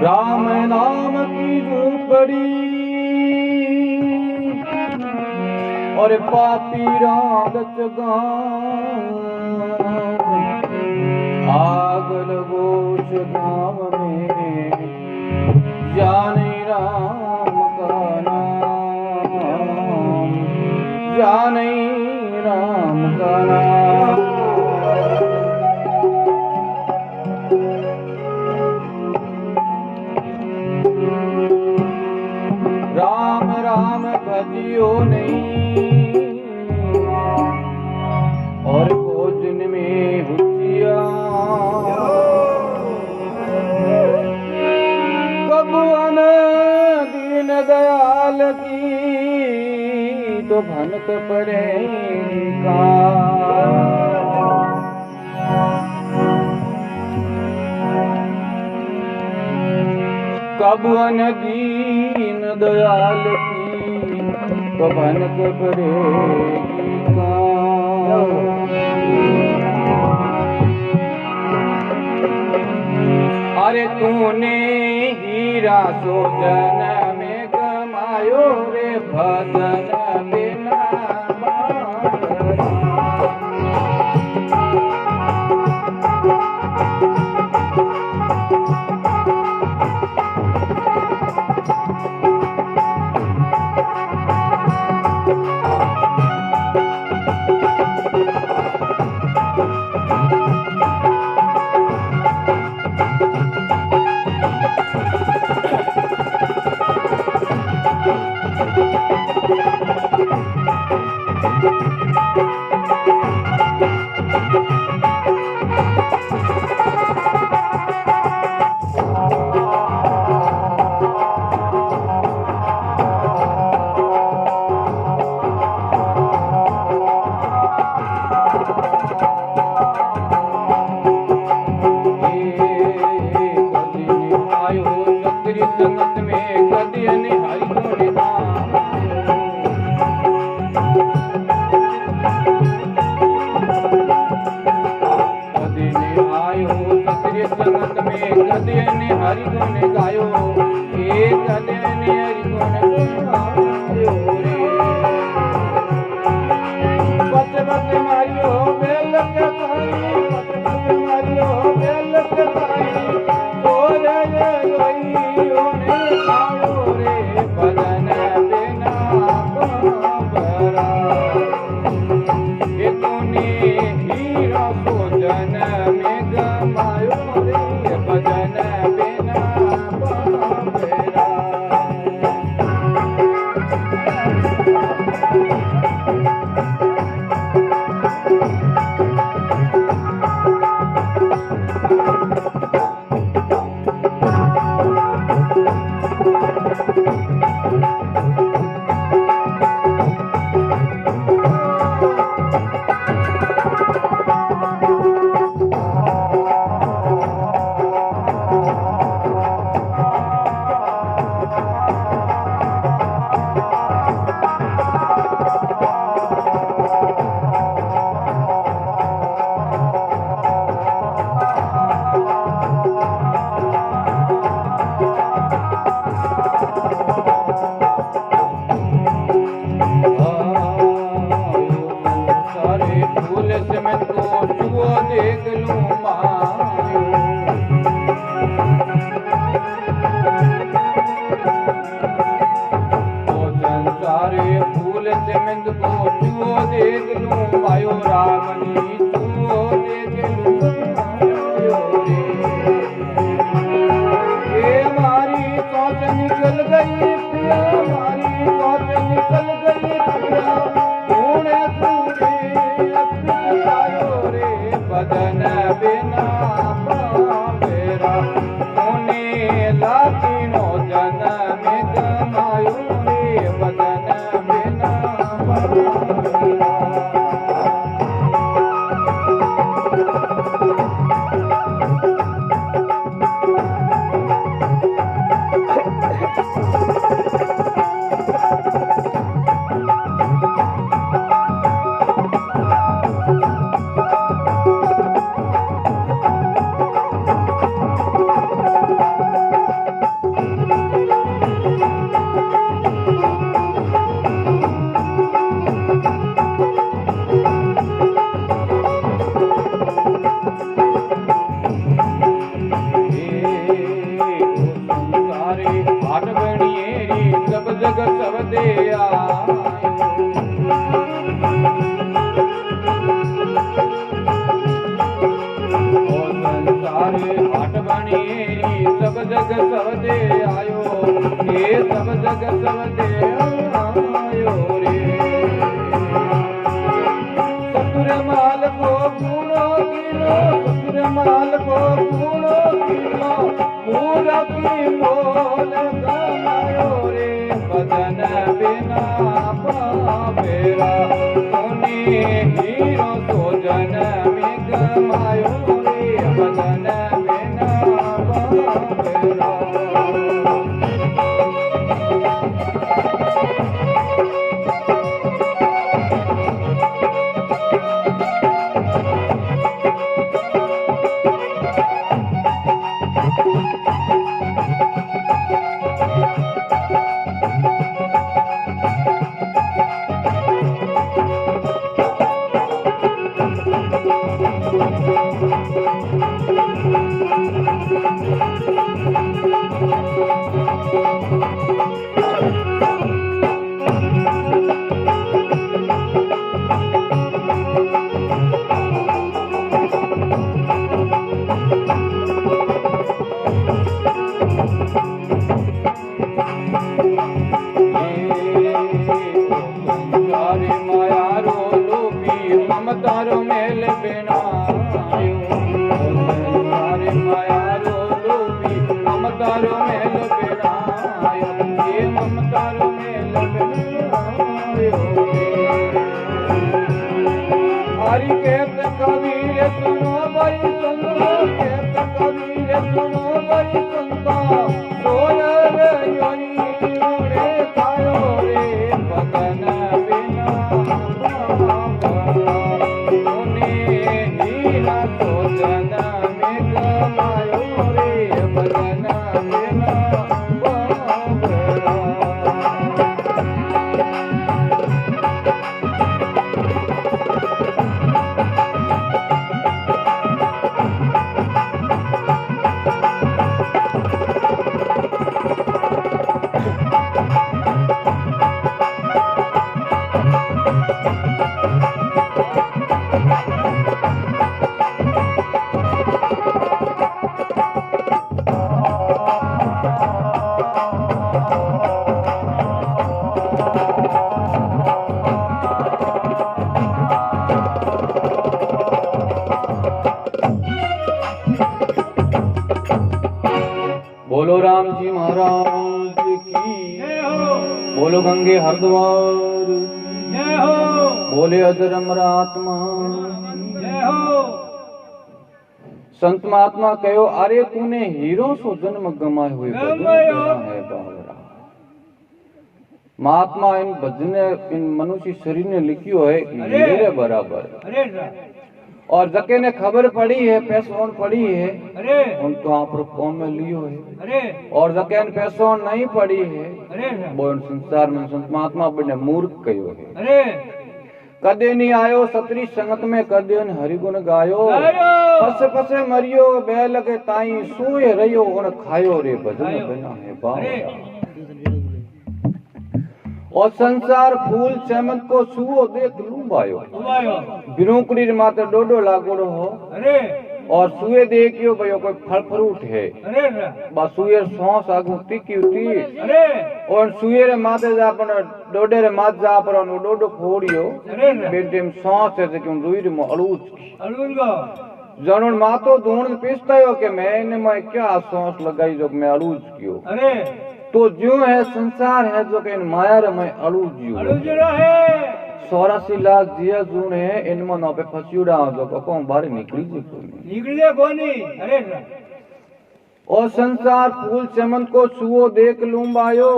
राम नाम की झोपड़ी और पापी रात आग लगो गाँव में जाने राम का नाम, जाने राम का नाम। राम राम भजियो नहीं और भोजन में हुचिया, कब अन दीन दयाल की तो भनक पड़ेगा। कब अन दीन दयाल की तो भनक पड़ेगी का। अरे तूने हीरा सोजन में कमायो रे भजन बिना संगत में कदी हरि गुण नाम। कदी आयो सत्य संगत में कदी हरि गुण गायो, एक कदी हरि गुण गायो रे। बच बच मारियो बेल के पाई, बच बच मारियो बेल के पाई, भजन बिना बरा ये तूने हीरा सोजन में गमायो रे, भजन बिना बरा। निकल गई, हमारी सोच निकल जग सब दे आयो, ये सब जग सब दे आयो रे। ससुर माल को गुणो कीनो, ससुर माल को गुणो कीनो, पूरा की मोल कमायो रे। बदन बिना पावेरा सोनी हीरो तो जन में गमायो रे। बदन बिना पावेरा ममतारो मेल बिनायो, सारे माया रो लोभी ममतारो मेल बिनायो, ये ममतारो मेल बिनायो। हरि कहत कबीर सुनो भाई सुनो, कहत कबीर सुनो भाई सुनता, सोनर योनी रे तायो रे। बदन बिना तो जन में गमायो रे। बदन बिना बोलो राम जी महाराज की, बोलो गंगे हरिद्वार, बोले अजरम आत्मा। संत महात्मा कहो, अरे तूने हीरो सो जन्म गमाए हुए भजन है बावरा। महात्मा इन भजन इन मनुष्य शरीर ने लिखियो है मेरे बराबर। और जके ने खबर पड़ी है, पैसों पड़ी है, उन तो आप कौन में लियो है। और जके ने पैसों नहीं पड़ी है, वो संसार में संत महात्मा बने मूर्ख कहो है। कदे नहीं आयो सतरी संगत में, कदे हरिगुण गायो, फसे फसे मरियो बैल के ताई, सोए रहियो उन खायो रे। भजन बिना है बावरा। और संसार फूल चमन को सुओ देख लूंबायो, बिरूकड़ी माते डोडो लागोड़ो हो। और सुए देखियो भयो कोई फल फ्रूट है, बस सुए सौंस आगू टिकी उठी। और सुए रे माते जा अपन डोडे रे मात जा पर डोडो फोड़ियो, बेटे में सौंस है क्यों रुईर में अलूज जनों मातो ढूंढ पीसतायो के मैंने मैं क्या सौंस लगाई जो मैं अलूज कियो। तो जो है संसार है जो कि इन माया रे मैं अलूजियो है। 84 लाख जिया जून है इनमें नौ पे फसियोड़ा जो को बाहर निकली कोनी। और संसार फूल चमन को छुओ देख लूंबायो,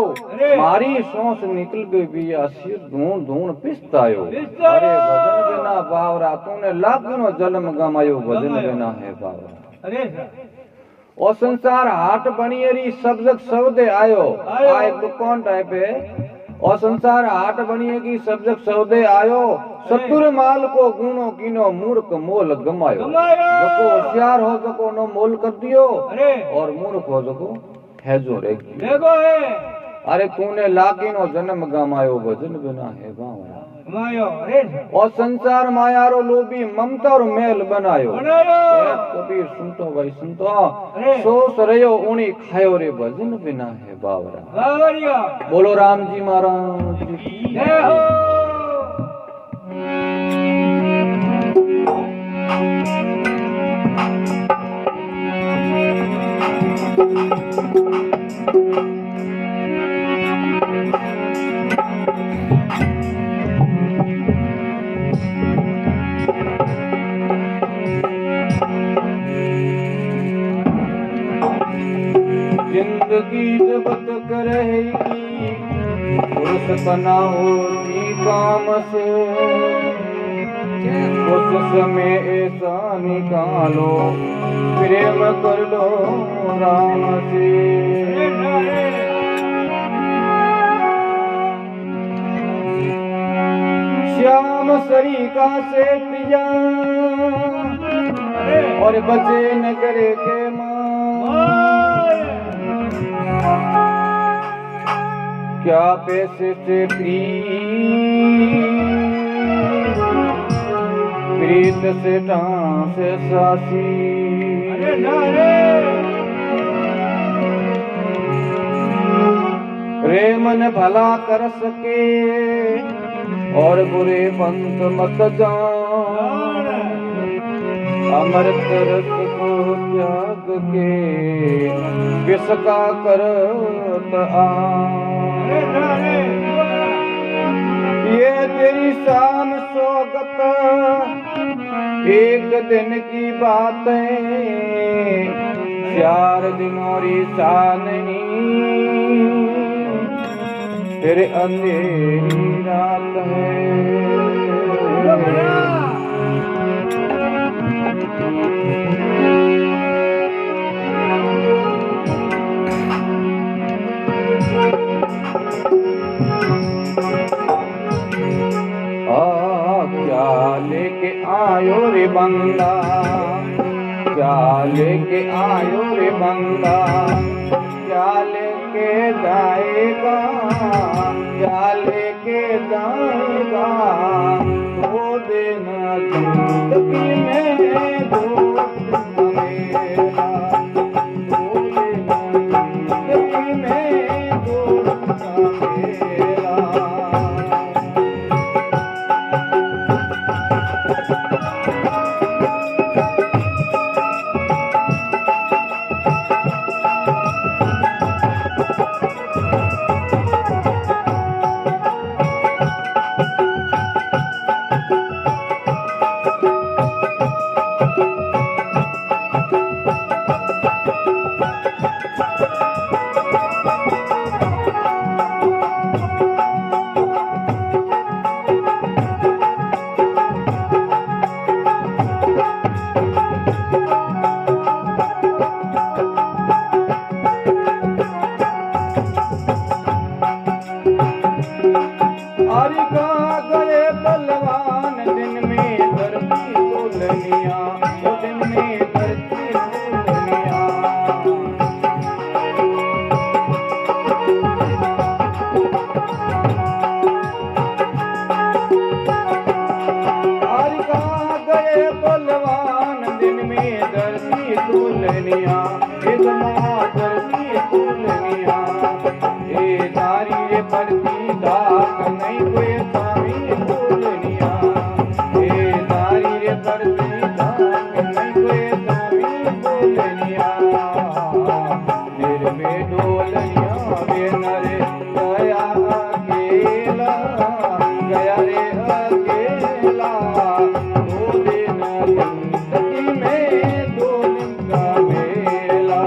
मारी सांस निकल गई भी सिर ढूंढ ढूंढ पिसतायो। अरे भजन बिना बावरा तूने लाखों जन्म गमायो, भजन बिना है बावरा। और संसार हाट बनियरी सब जग सौदे आयो, आए दुकान टाइप है। और संसार हाट बनिएगी सब जग सौदे आयो, सतुर माल को गुणो कीनो मूर्ख मोल गमायो। जको होशियार हो जको नो मोल कर दियो, और मूर्ख हो जको है जो देखो है। अरे तूने लाकीनो जन्म गमायो भजन बिना है बावरा और संसार मायारो लोभी ममता और मेल बनायो कबीर सुनतो भाई सुनतो सोच रयो उनी खायो रे भजन बिना है बावरा। बोलो राम जी महाराज की जय हो। जिंदगी जबत करेगी फुर्सत ना होती काम से, उस समय ऐसा निकालो प्रेम कर लो राम से। श्याम सरिका से पिया और बचे नगर के माँ, क्या पैसे से प्रीत से डांस सासी। रे मन भला कर सके और बुरे पंथ मत जान, अमृत रस को त्याग के विष का करत ये तेरी शान सोगत एक दिन की बात है, 4 दिनों री शान फिर अंधेरी रात है। क्या लेके आयो रे बंदा, क्या लेके आयो रे बंदा, क्या लेके जाएगा, क्या लेके जाएगा। दो दिन जिंदगी में दोस्त मेरा, 2 दिन जिंदगी में दोस्त मेरा। गए बलवान दिन में धरती दुल्हनिया, दिन में धरती दुल्हनिया। गए बलवान दिन में धरती दुल्हनिया, धरती दुल्हनिया। ए नारी रे परती दाग नहीं कोई स्वामी दुल्हनिया, ए नारी रे परती दाग नहीं कोई स्वामी दुल्हनिया। निर्मे डोलनिया वे नरे गया अकेला, गया रे अकेला। 2 दिन जिंदगी में 2 दिन का मेला।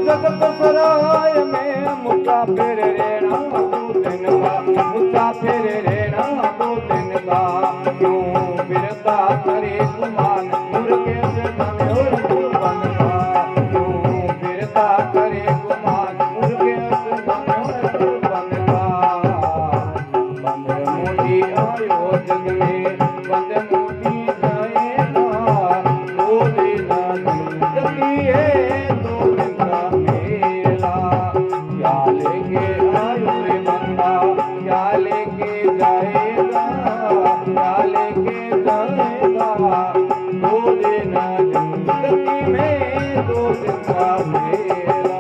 जगत सराय में मुसाफिर रहना 2 दिन का, मुसाफिर रहना 2 दिन का। क्यों बिरता करे गुमान मुर्गे से बने और बन का, क्यों बिरता करे गुमान मुर्गे से बने और बन का। बंद मोदी आयो जग में, बंद मोदी जाएगा 2 दिन जिंदगी है 2 दिन का मेला। क्या लेके आयो रे बंदा, क्या लेके जाएगा, क्या लेके जाएगा 2 दिन जिंदगी में 2 दिन का मेला।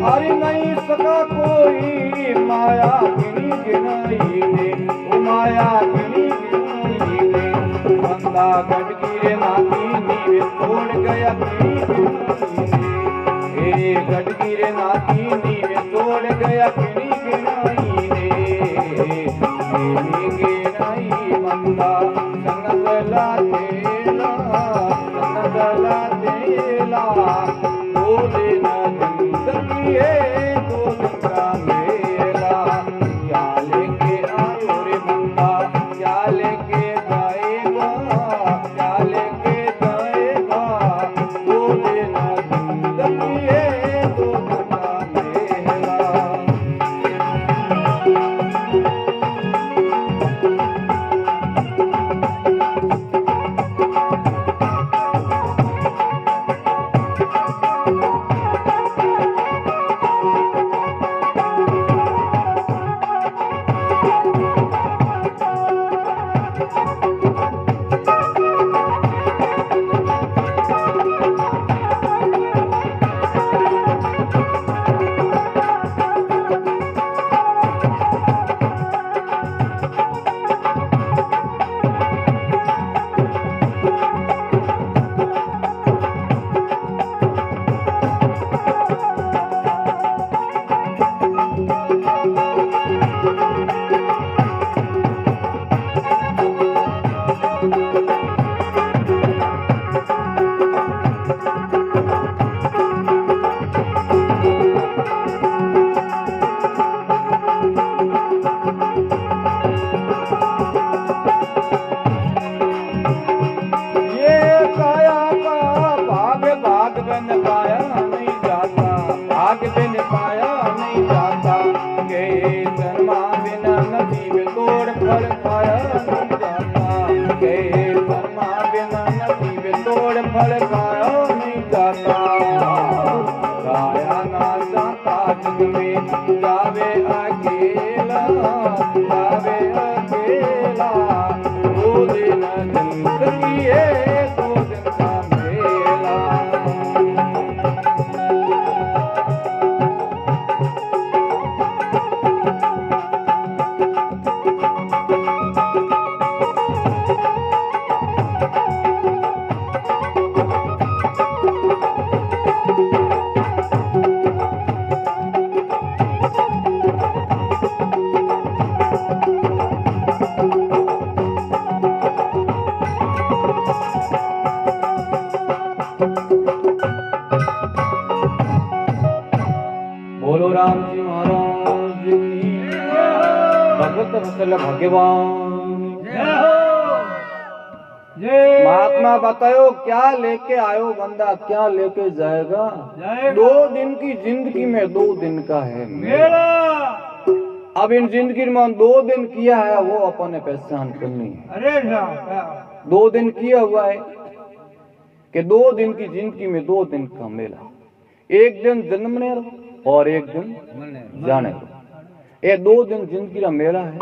अरे नहीं सका कोई माया गिनी गिनाई ने, ओ माया गिनी गिनाई ने। बंदा गडगिरे नाती नीवे छोड़ गया गिनी गिनाई ने, ए गडगिरे नाती नीवे छोड़ गया गिनी गिनाई ने। गिनी गिनाई बंदा संग गला तेला, संग गला तेला 2 दिन जिंदगी है 2 दिन का मेला। क्या लेके आयो रे बंदा, क्या लेके जाएगा, क्या लेके जाएगा 2 दिन जिंदगी है 2 दिन का मेला। जावे अकेला जावे अकेला 2 दिन जिंदगी है 2 दिन का मेला। बोले भगवान महात्मा बताओ क्या लेके आयो बंदा, क्या लेके जाएगा? 2 दिन की जिंदगी में 2 दिन का है मेरा। अब इन जिंदगी में 2 दिन किया है वो अपने पहचान करनी है। अरे 2 दिन किया हुआ है कि 2 दिन की जिंदगी में 2 दिन का मेला। एक दिन जन्मने और एक दिन जाने। ये 2 दिन जिंदगी का मेला है।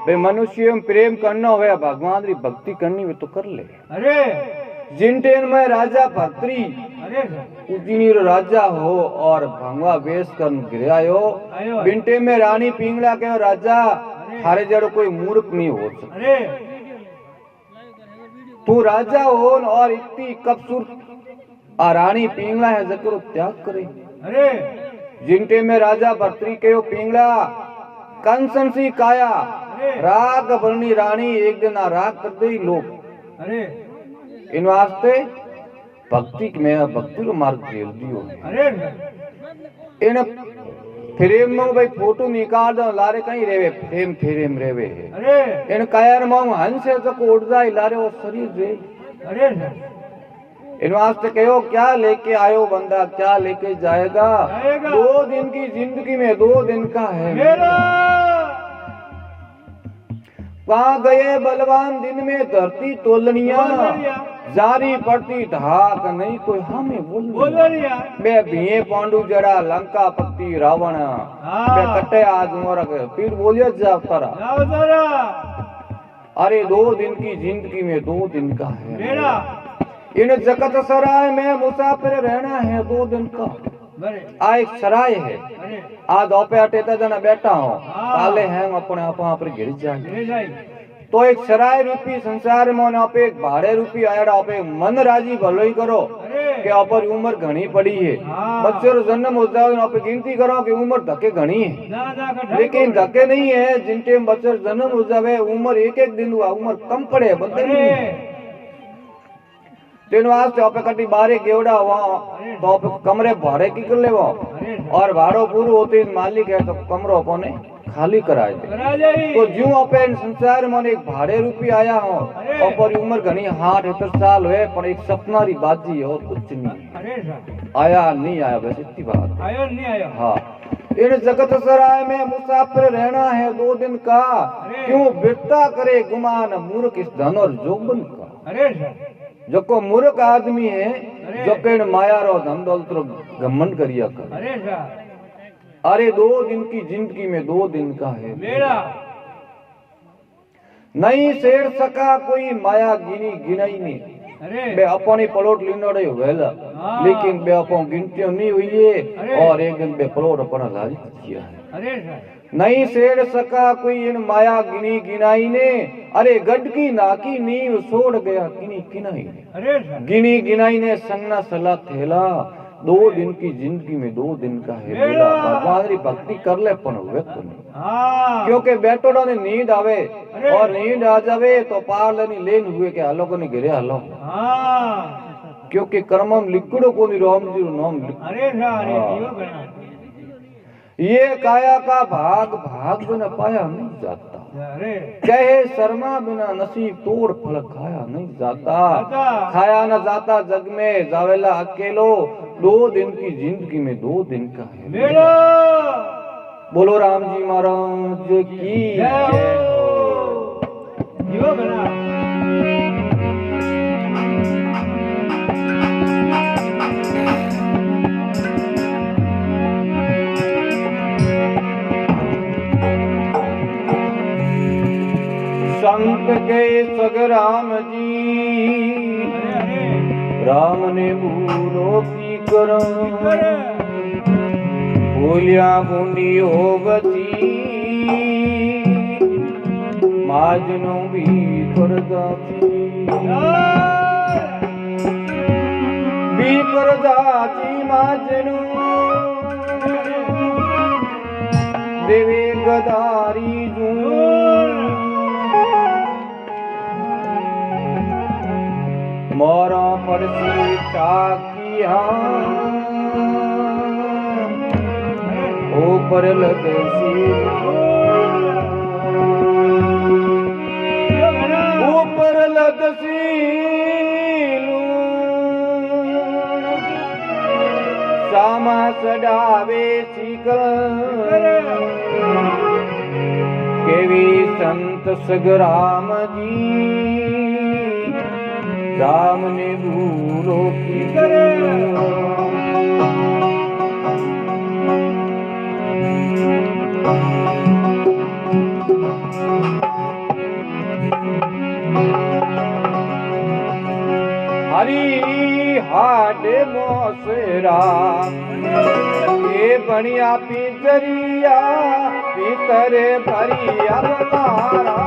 भाई मनुष्य में प्रेम करना हो या भगवान की भक्ति करनी हो तो कर ले। अरे जिनटेन में राजा भर्तरी उजीनीर राजा हो और भंगवा वेश कर गिरायो, बिंटे में रानी पिंगला के राजा थारे जड़ो कोई मूर्ख नहीं हो सकता। तू राजा हो और इतनी कबसूरत रानी पिंगला है जकरो त्याग करे। अरे जिनटे में राजा भर्तरी के पिंगला कंसन सी काया राग बरनी रानी एक दिन राग कर दे लोग। अरे इन वास्ते भक्ति में भक्ति को मार्ग झेल दियो। अरे इन फ्रेम में भाई फोटो निकाल दो लारे कहीं रेवे फ्रेम फ्रेम रेवे है। अरे इन कायर में हंस से तो उड़ जाए लारे वो शरीर रे। अरे इन वास्ते कहो क्या लेके आयो बंदा, क्या लेके जाएगा? 2 दिन की जिंदगी में 2 दिन का है मेरा। वहां गए बलवान दिन में धरती तोलनिया, जारी पड़ती ढाक नहीं कोई हमें बोलिया। मैं भीए पांडु जड़ा लंका पत्ती रावण, मैं कटे आज मोर फिर बोलियो जा तारा। अरे 2 दिन की जिंदगी में 2 दिन का है मेरा। इन जगत सराय में मुसाफिर रहना है 2 दिन का। आ एक सराय है, आज दोपे अटेता जना बैठा हो काले हैं अपने आप गिर जाए। तो एक सराय रूपी संसार में आप एक भाड़े रूपी आया आप मन राजी भलो ही करो कि आप उम्र घनी पड़ी है। बच्चे जन्म हो जाओ आप गिनती करो कि उम्र धक्के घनी है, लेकिन धक्के नहीं है। जिन टाइम बच्चे जन्म हो जावे उम्र एक दिन हुआ, उम्र कम पड़े बदले नहीं। तीन वास्ते आप कटी बारे गेवड़ा हुआ तो आप कमरे भाड़े की कर ले और भाड़ो पूरा होते मालिक है तो कमरों अपने खाली कराए दे। तो जो आप संसार में एक भाड़े रूपी आया हो और उम्र घनी 60-70 साल हुए पर एक सपना री बाजी है और कुछ नहीं आया नहीं आया बस इतनी बात आया नहीं आया। हाँ इन जगत सराय में मुसाफिर रहना है 2 दिन का, क्यों बिरता करे गुमान मूर्ख इस धन और जोबन का। जो को मूर्ख आदमी है जो के माया रो धन दौलत रो घमंड करिया कर। अरे 2 दिन की जिंदगी में 2 दिन का है मेरा। नहीं सेड़ सका कोई माया गिनी गिनाई नहीं। बे अपनी पलोट लिनोड़े वेला लेकिन बे अपन गिनती नहीं हुई है और एक दिन बे पलोट अपना लाज किया है। नहीं सेड़ सका कोई इन माया गिनी गिनाई ने, अरे गड की नाकी नींव छोड़ गया किनी किनाई ने। गिनी गिनाई ने संगना सला थेला 2 दिन की जिंदगी में 2 दिन का है मेरा। भगवान की भक्ति कर ले पण व्यक्त नहीं, क्योंकि बैठोड़ा ने नींद आवे और नींद आ जावे तो पार लेनी लेन हुए के हलो को नहीं गिरे हलो, क्योंकि कर्मम लिखड़ो को नहीं राम जी नाम। ये काया का भाग भाग बिना पाया नहीं जाता, कहे शर्मा बिना नसीब तोड़ फल खाया नहीं जाता। खाया न जाता जग में जावेला अकेलो, 2 दिन की जिंदगी में 2 दिन का है मेरा। बोलो राम जी महाराज की जय हो। संत के सग राम जी राम ने भूलो की करो, भूलिया बूंदी हो बची माजनो भी कर जाती माजनो देवे गदारी जू मोरा परसी टाकिया ऊपर लगे सी सामा सडावे सीकल केवी संत सगराम जी राम ने भूलो की करे हरी हाड मोसरा ये बढ़िया पितरिया पितर भरिया मारा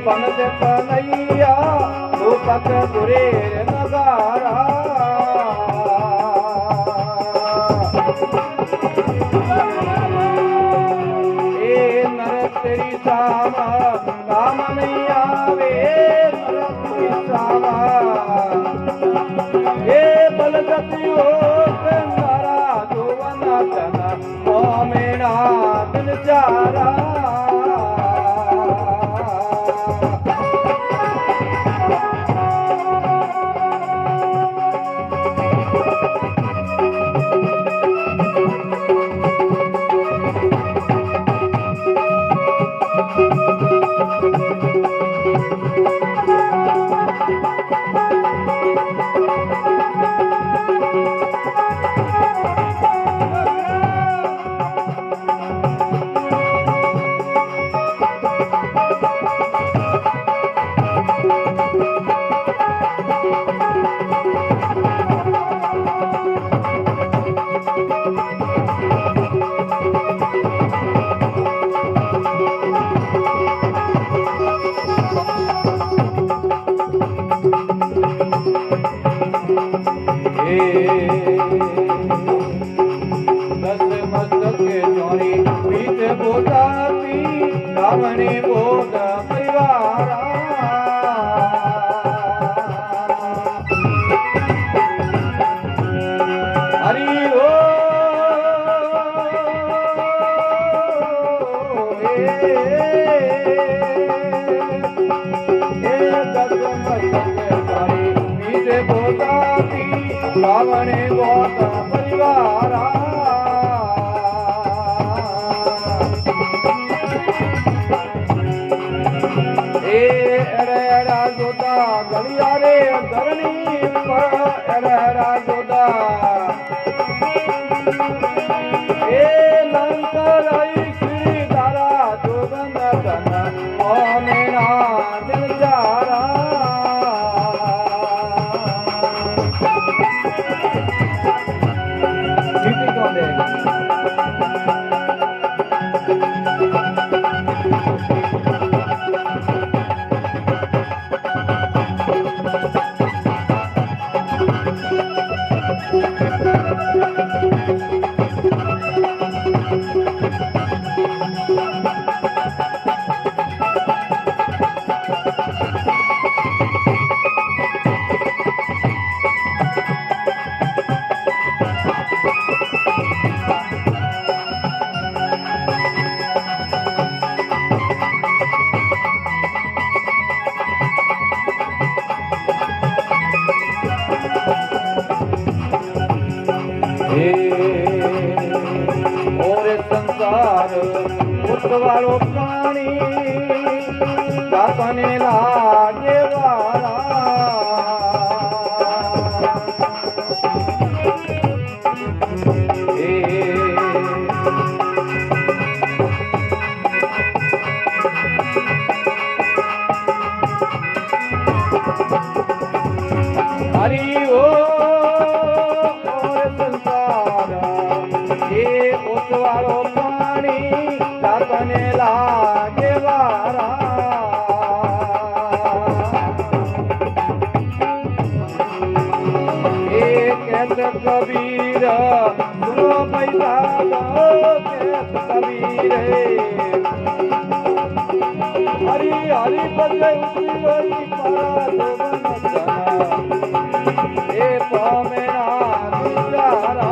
पनत पनैया पत दुरेर नगारा ए नर तेरी सामा काम नहीं आवे नर तेरी सामा ए बलगतियो नारा जोवना तना ओ मेरा दिल चारा दस मस्तक चोरी पीत बोटाती रावणी बोध परिवारा हरि ओ दस मस्तक चोरी पीत बोटाती रावणे बोध परिवारा एड़ा जोदा गलिया रे धरनी पर एड़ा जोदा ए लंकर श्री दारा जोगन धन ओ मेरा दिल जारा हे और संसार उतवारो पानी तापने लागे वाला हरि ओ संसार ये उतवारो पानी तापने लागे वारा कबीर सुनो पैसा कबीर हरि हरि बजे उतरी ए मेरा गुजारा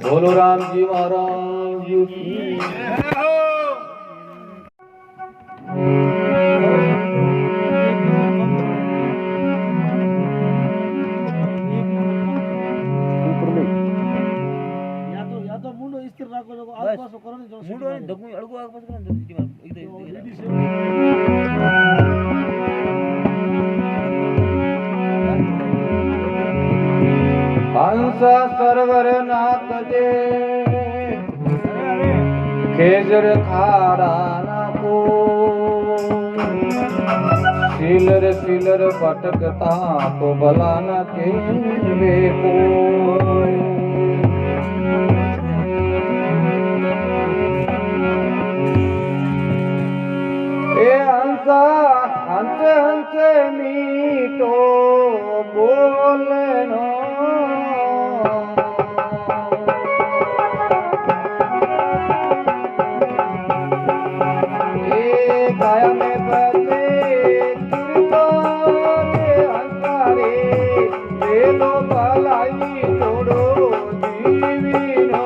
बोलो राम जी महाराज की हंस सरवर नाथ जे खेजर खाड़ा ना को सिलर सिलर पटकता तो भला न के वे कोई ए हंसा हंस हंस मीठो बोले नो काया में बसे कीर्तन हंसारे वेलो भलाई तोड़ो जीविनो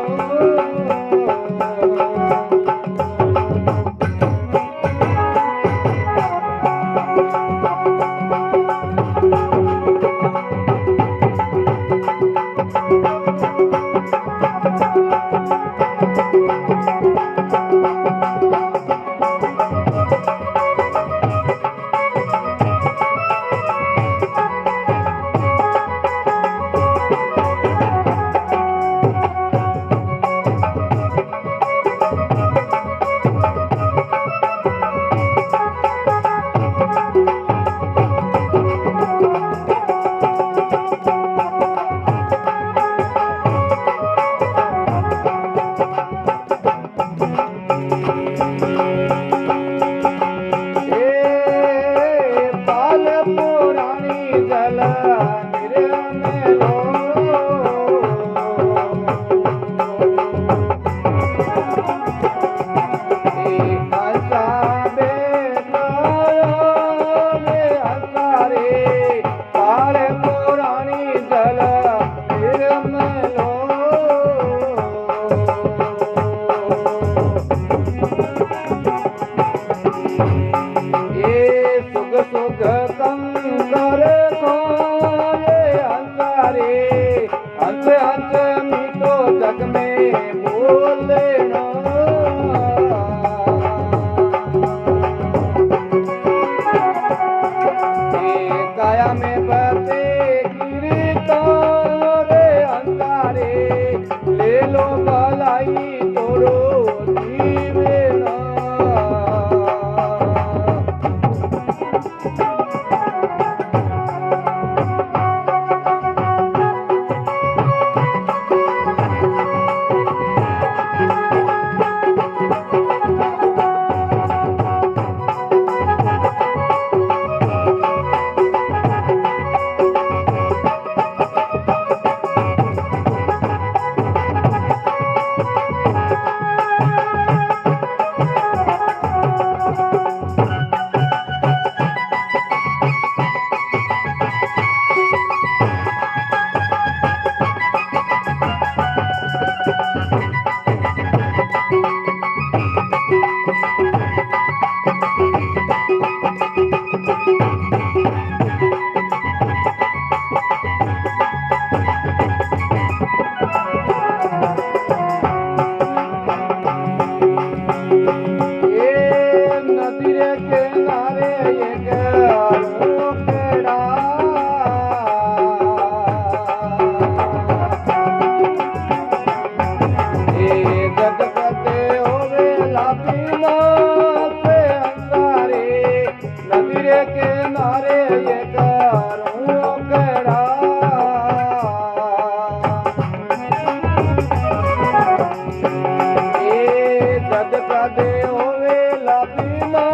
होवे लाबीमा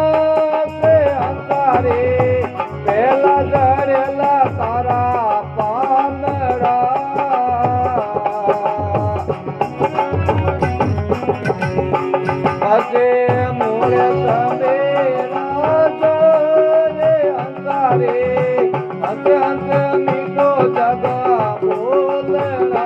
से अंतारे पहला जरेला तारा पानड़ा असे मोरे सवेरा जोए अंतारे अंत अंत मीठो जगा बोलना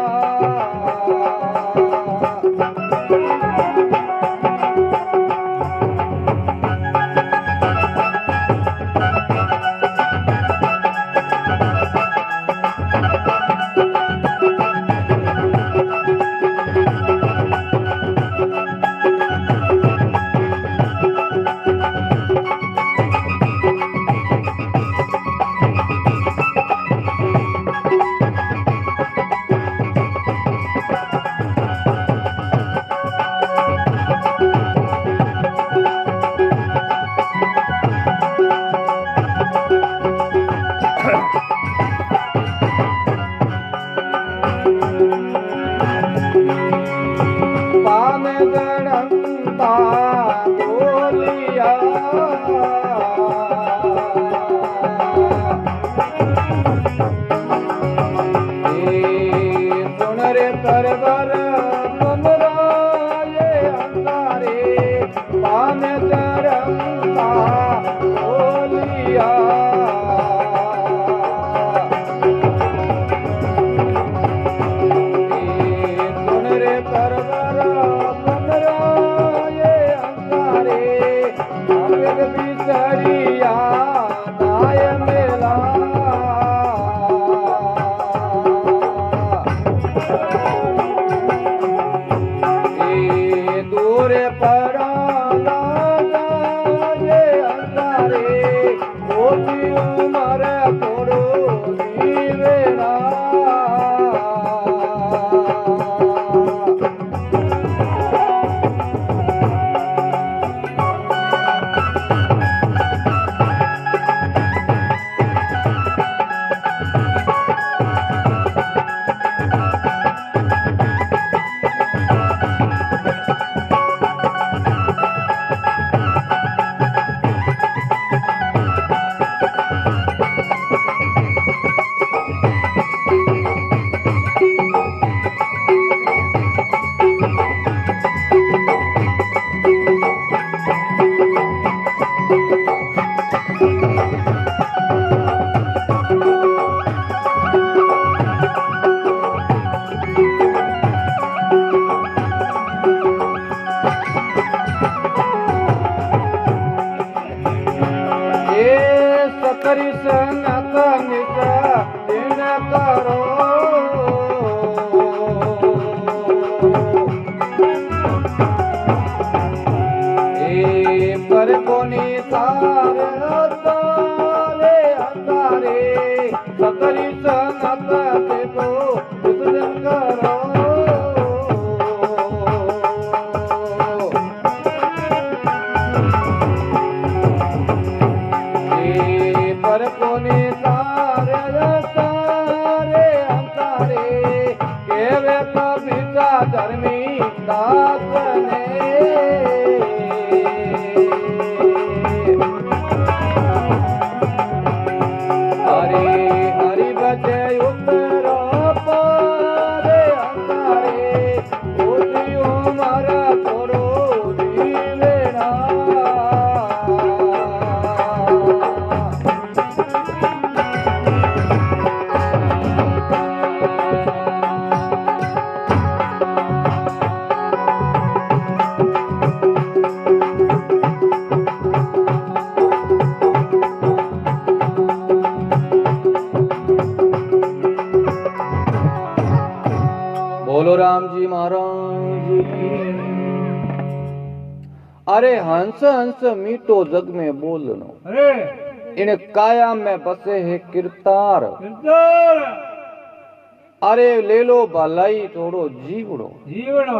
गणंता बोलिया सुन रे परवर मनराये अंतारे पान गणंता बोलिया सुन रे परवर बिसरिया नाय मेला दूर पराना जाए अंधारे मोती उमर तोड़ो दीवेना सकरी संगत नित दिन करो पर कोनी तारे अंधारे सकरी संगत देखो दिन करो पर कोनी तारे अंतारे केवे कविता धर्मी दास ने हरि हरि बजे उत्तर पारे अंतारे ओती उमर तोड़ो दीवेना बोलो राम जी महाराज की। अरे हंस हंस मीठो जग में बोलनो अरे इन काया में बसे है किरतार अरे ले लो भलाई थोड़ो जीवड़ो जीवड़ो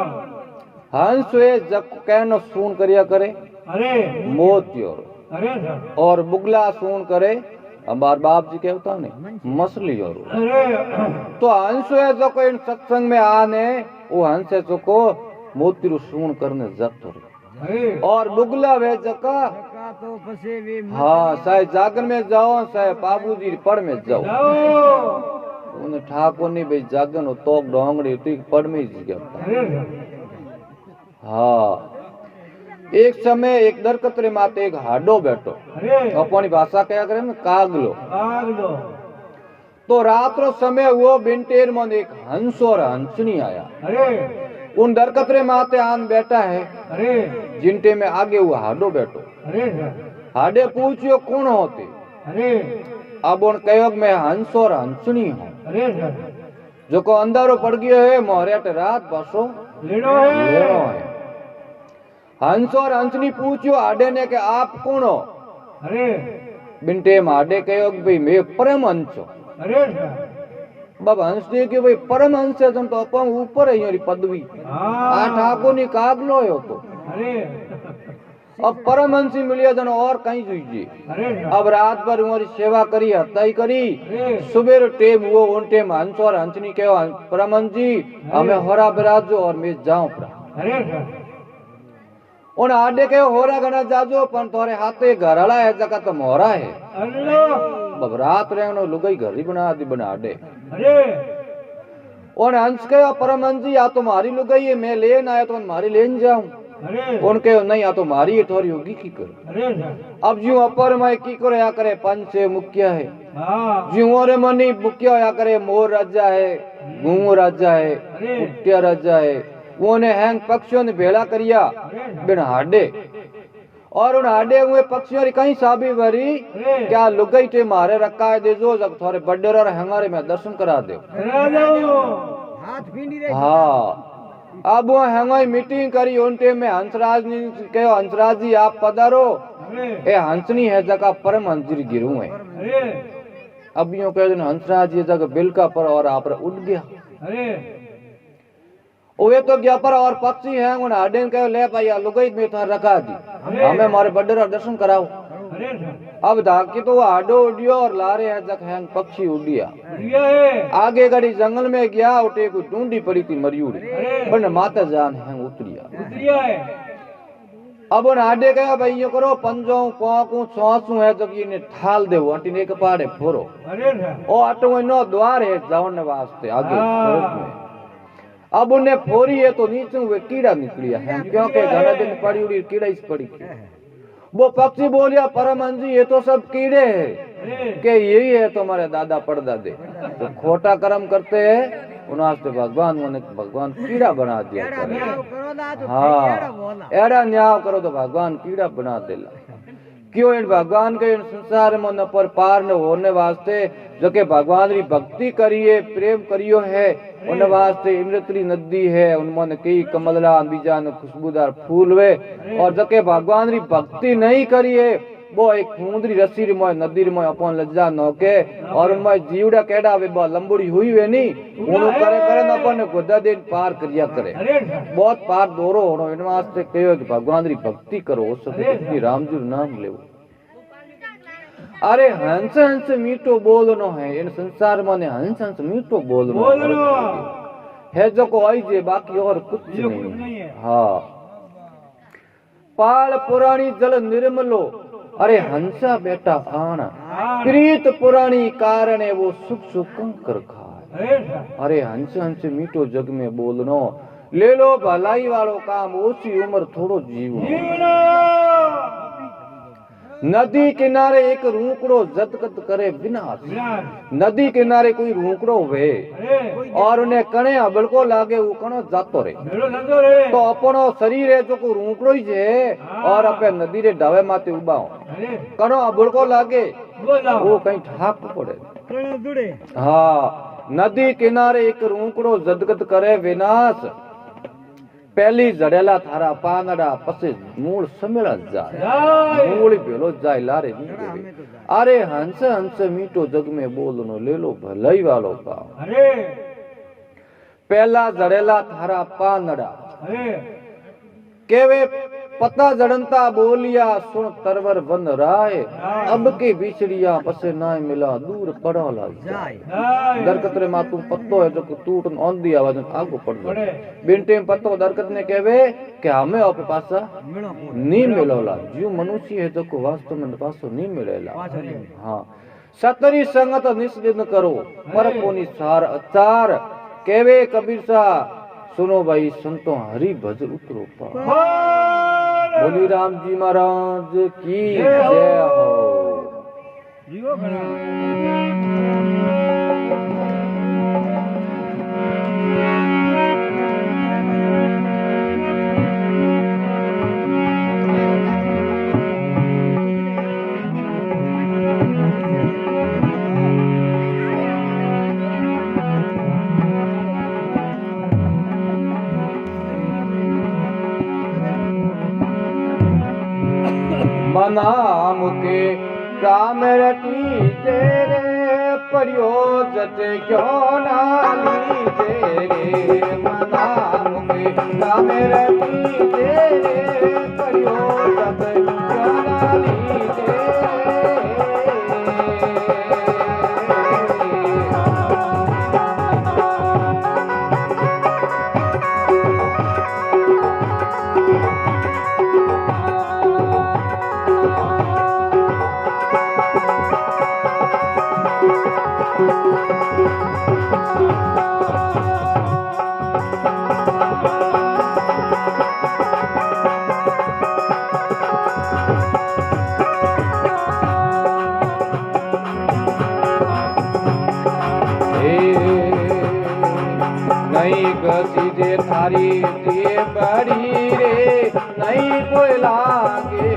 हंस वे जग कहनो सून करिया करे अरे मोतियोर अरे और बुगला सून करे हमार बाप जी कहता ने मसली और तो हंस है जो को इन सत्संग में आने वो हंस है जो को मोती रू सून करने जत और बुगला वे जका तो फसे वे हाँ चाहे जागन में जाओ चाहे बाबूजी पड़ में जाओ उन ठाकुर ने भाई जागन हो तो डोंगड़ी तो पड़ में ही गया। हाँ एक समय एक दरकतरे माते एक हाडो बैठो अपनी भाषा क्या करे ना कागलो तो रात रो समय वो बिंटेर मन एक हंस और हंसनी आया उन दरकतरे माते आन बैठा है जिनटे में आगे वो हाडो बैठो हाडे पूछियो कौन होते अब उन कहो मैं हंस और हंसनी हूँ जो को अंधारो पड़ गयो है मोहरेट रात बसो लेनो है हंस और हंसनी पूछियो हाडे ने के आप कौन हो बिंटे में हाडे कहो भाई मैं परम हंस बाबा हंस ने कि भाई परम हंस है तुम तो अपन ऊपर है योरी पदवी आ ठाकुर नी कागलो हो तो अब परम हंसी मिलिया जन और कहीं जुईजी अब रात भर हमारी सेवा करी हत्याई करी सुबह टेम वो उन टेम हंस और हंसनी कहो परम हंस जी हमें होरा बिराजो और मैं जाऊं पड़ा उन आडे के होरा गना जाजो पण तोरे हाथे घरला है जका तो मोरा है अब रात रहनो लुगाई घर ही बना दे उन हंस के परम हंस जी या तो मारी लुगाई है मैं लेन आया तो मारी लेन जाऊं उनके नहीं या तो मारी है थोड़ी होगी की कर अब जो अपर मैं की कर या करे पंच से मुखिया है जो और मनी मुखिया या करे मोर राजा है घूम राजा है कुटिया राजा है वो ने हैंग पक्षियों ने भेड़ा करिया बिन हाडे और उन हाडे हुए पक्षियों ने कहीं साबी भरी क्या लुगाई टे मारे रखा है दे जो जब थोड़े बड्डे और हंगारे में दर्शन करा दे हाँ अब वो हंगाई मीटिंग करी उन टेम में हंसराज ने कहो हंसराज जी आप पधारो ए हंसनी है जगह परम हंसरी गिरू है अब यूं कह हंसराज ये जगह बिलका पर और आप उठ गया वे तो गया पर और पक्षी है उन हाडे कहो ले पाया लुगाई में तो रखा दी हमें हमारे बड्डे दर्शन कराओ अब धाकी तो वो हाडो उड़ियो और लारे है जक हैंग पक्षी उड़िया आगे गड़ी जंगल में गया उठे कोई ढूंढी पड़ी थी मरियूड़ी बन माता जान हैंग उतरिया अब उन हाडे कहा भाई यो करो पंजो पोंकू सौसू है जब ये ठाल दे अटी ने कपाड़े फोरो ओ अटो नो द्वार है जाने वास्ते आगे सड़क में अब उन्हें फोरी है तो नीचे वे कीड़ा निकलिया है क्योंकि घना दिन पड़ी उड़ी कीड़ा इस पड़ी वो पक्षी बोलिया परम हंस जी ये तो सब कीड़े हैं के यही है तुम्हारे दादा परदादे तो खोटा कर्म करते हैं उन्हें भगवान कीड़ा बना दिया करे हाँ एड़ा न्याय करो तो भगवान कीड़ा बना देला क्यों इन भगवान के इन संसार में न पर पार न होने वास्ते जो के भगवान की भक्ति करिए प्रेम करियो है उन वास्ते इमृतली नदी है उनमें कई कमलला बीजान खुशबूदार फूल वे और जो के भगवान की भक्ति नहीं करिए वो एक खूंदरी रस्सी री मोय नदी री मोय अपन लज्जा नोके और उनमें जीवड़ा केड़ा वे बो लंबड़ी हुई वे नी उनो करे करे न अपन गोदा दिन पार करिया करे बहुत पार दोरो होनो इन वास्ते कहो कि भगवान की भक्ति करो उस सत्य रामजी नाम लेवो अरे हंस हंस मीठो बोलनो है इन संसार में हंस हंस मीठो बोलनो है जो को आई जे बाकी और कुछ नहीं है हाँ पाल पुरानी जल निर्मलो अरे हंसा बेटा आना प्रीत पुरानी कारण है वो सुख सुख कर खाए अरे हंस हंस मीठो जग में बोलनो ले लो भलाई वालो काम ओसी उम्र थोड़ो जीवनो नदी किनारे एक रूकड़ो जदकत करे विनाश नदी किनारे कोई रूकड़ो वे और उन्हें कणे अबड़को लागे वो कणो जातो रे तो अपनो शरीर है जो को रूकड़ो ही जे और अपने नदी रे ढावे माते उबा हो कणो अबड़को लागे वो कहीं ठाप पड़े हाँ नदी किनारे एक रूकड़ो जदकत करे विनाश पहली जड़ेला थारा पानड़ा पसे मूल समेला जाए मूल भेलो जाए लारे अरे हंस हंस मीठो जग में बोलनो ले लो भलाई वालो का पहला जड़ेला थारा पानड़ा केवे पता जड़नता बोलिया सुन तरवर बन राय अब के बिछड़िया पसे नाय मिला दूर पड़ा ला जाए दरकत रे मातू पत्तो है जो टूट औंधी आवाज आगो पड़ जाए बिनटे पत्तो दरकत ने कहवे कि हमें आपे पासा नहीं मिलोला जो मनुष्य है तो को वास्तव में पासो नहीं मिलेला। हाँ सतरी संगत निस्दिन करो पर कोनी सार अचार कहवे कबीर सा सुनो भाई संतो हरि भज उतरो पार। बोली राम जी महाराज की जय हो। जीवो नाम के काम रटी तेरे परियो जते क्यों नाली तेरे नाम के काम रटी तेरे परियो जते क्यों नाली तेरे। नहीं सीधे थारी दिए बड़ी रे नहीं कोई लागे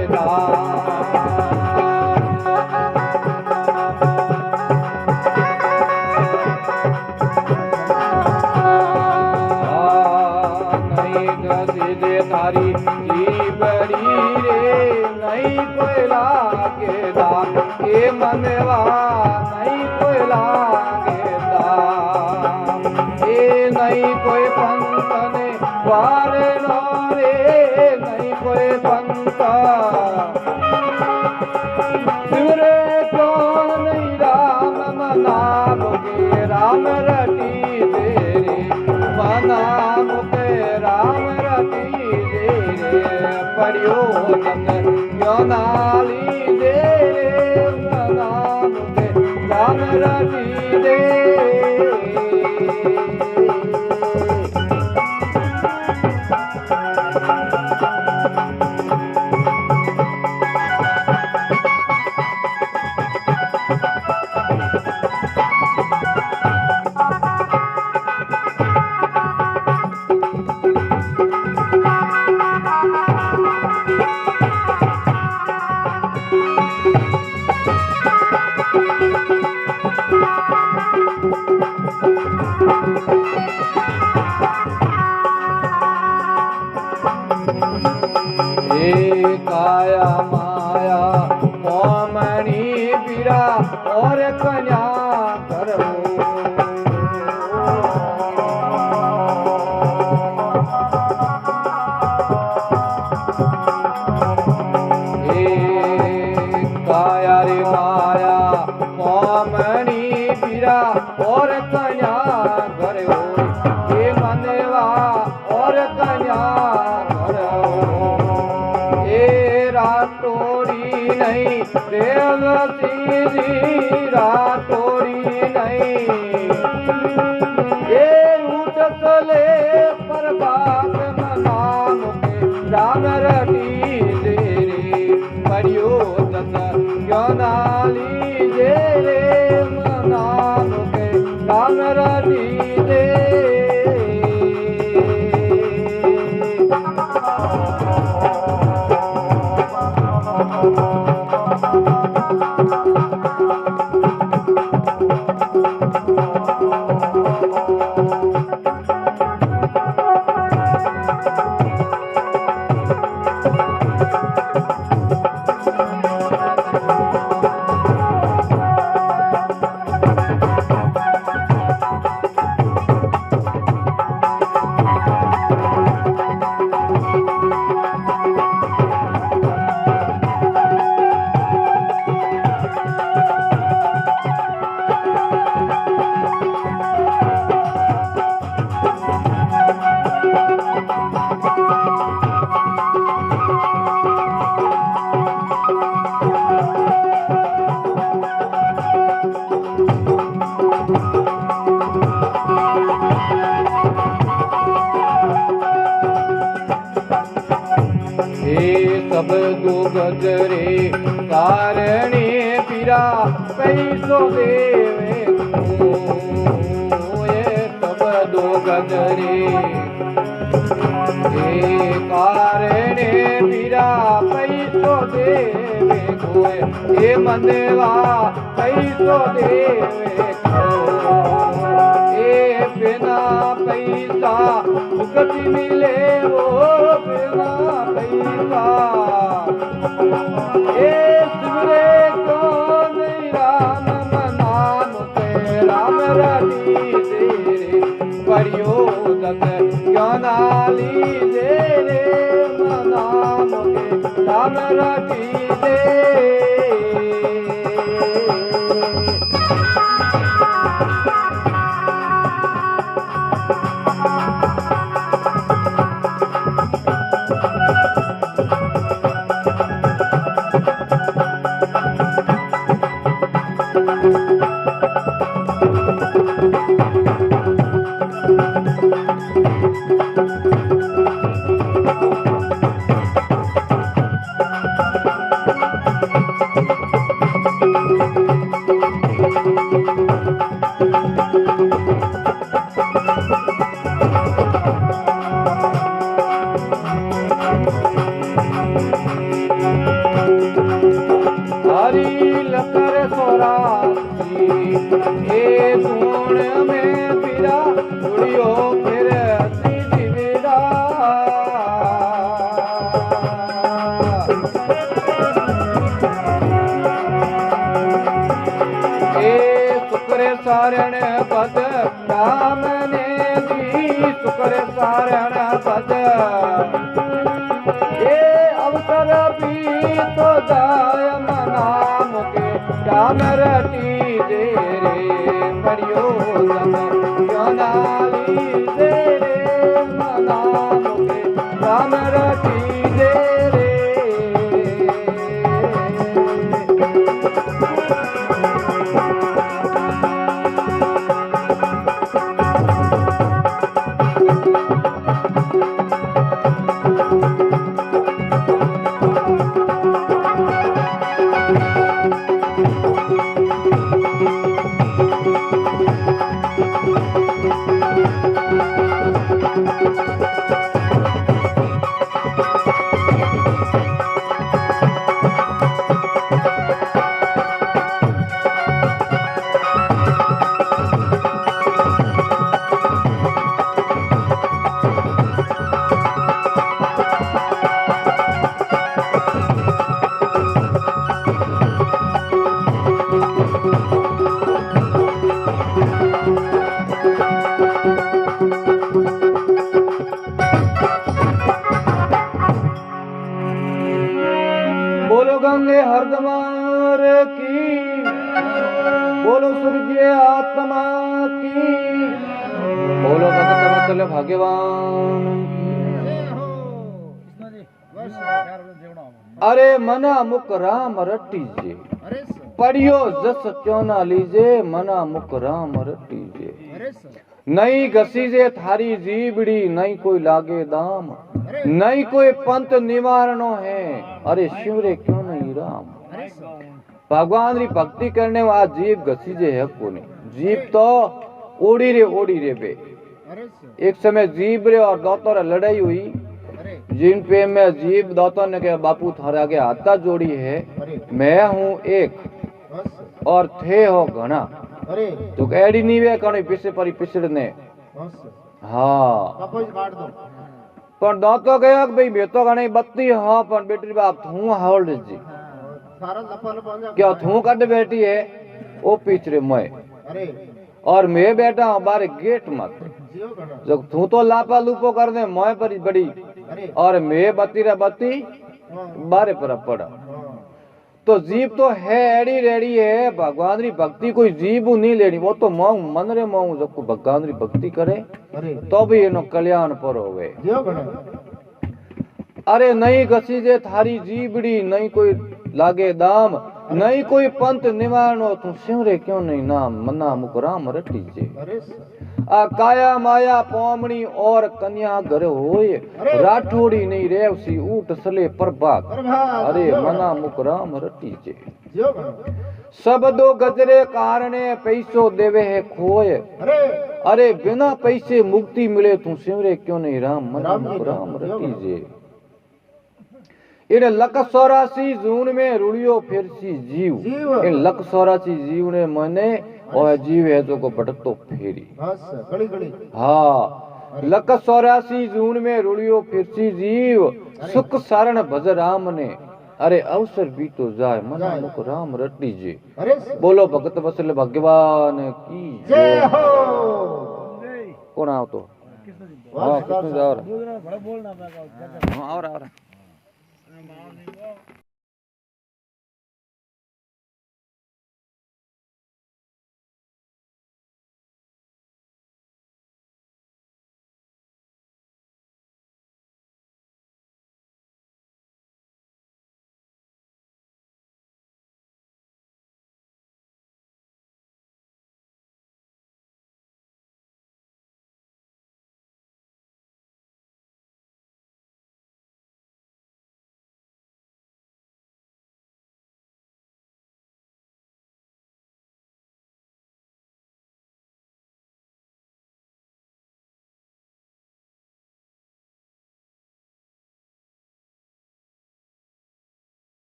नहीं सीधे थारी जी बड़ी रे नहीं कोई लागे ये मनवा नहीं कोई लागे नहीं कोई पंत ने वार रे नहीं कोई पंत सिमरे क्यों नहीं राम मनालोगे राम रटी तेरे मनालोगे राम रटी तेरे परियो जन क्यों नाली तेरे मनालोगे राम रटी तेरे। काया माया मोमणी बीरा और कन्या करो काया रे माया मोमणी बीरा और कन्या करो ये मनवा और कन्या रातोड़ी नहीं रेवती जी रातोड़ी नहीं ये रूट चले पर बात मनाम के राम रटी तेरे परियो जन क्यों नाली तेरे मनाम के राम रटी तेरे। सब दो गजरे कारणे पीरा पैसो देवे ये सब दो गजरे कारणे पीरा पैसो देवे कोय ये मनवा पैसो देवे ये बिना पैसा भुगत मिले वो बिना पैसा ये सिमरे कौन राम मनाम के राम रटी दे परियो दत क्यों नाली दे रे मनाम के राम रटी दे सारण पद राम ने दी शुक्र सारण पद ये अवसर भी तो जाय मनाम के राम रटी दे रे परियो नाली दे रे मनाम के राम रटी दे रे बोलो गंगे हरदमार की, बोलो सूर्य आत्मा की, बोलो भगत वत्सल भाग्यवान अरे मना मुख राम रटीजे पढ़ियो जस क्यों लीजे मना मुख राम रटीजे नहीं घसीजे थारी जीबड़ी नहीं कोई लागे दाम नहीं कोई पंत निवारणो है अरे शिवरे क्यों नहीं राम भगवान री भक्ति करने वाला जीव घसीजे है कोने जीव तो ओड़ी रे बे एक समय जीव रे और दौतर लड़ाई हुई जिन पे में जीव दौतर ने कहा बापू थारे आगे हाथा जोड़ी है मैं हूँ एक और थे हो घना तो एडी नहीं वे कणी पीछे परी पिछड़ने हाँ पर दौतो गया भाई मैं तो घणी बत्ती हाँ पर बेटी बाप थू हावल जी क्या थू कट बैठी है वो पिछड़े मैं और मैं बैठा हूँ बारे गेट मत जब तू तो लापा लूपो कर दे मैं पर बड़ी और मैं बत्ती रा बत्ती बारे पर पड़ा तो जीव तो है एड़ी रेडी है भगवान री भक्ति कोई जीव नहीं लेनी वो तो मांग मन रे मांग जब को भगवान री भक्ति करे तो भी इनो कल्याण पर होवे अरे नहीं घसी जे थारी जीवड़ी नहीं कोई लागे दाम नहीं कोई पंत निवारणो तू सिमरे क्यों नहीं नाम मना मुख राम रटी जे आ काया माया पोमणी और कन्या घर होय राठोड़ी नहीं रेवसी ऊट सले प्रभात अरे मना मुख राम रटी जे सब दो गजरे कारणे पैसो देवे है खोए अरे बिना पैसे मुक्ति मिले तू सिमरे क्यों नहीं राम मना मुख राम रटी जे इन लख 84 जून में रुड़ियो फिरसी जीव इन लख 84 जीव ने मने और जीव है तो को भटकतो फेरी हाँ लख 84 जून में रुड़ियो फिरसी जीव सुख सारण भज राम ने अरे अवसर भी तो जाए मना मुख राम रटी जी बोलो भगत वसल भगवान की जय हो कौन आओ तो हाँ किसने जा रहा हाँ और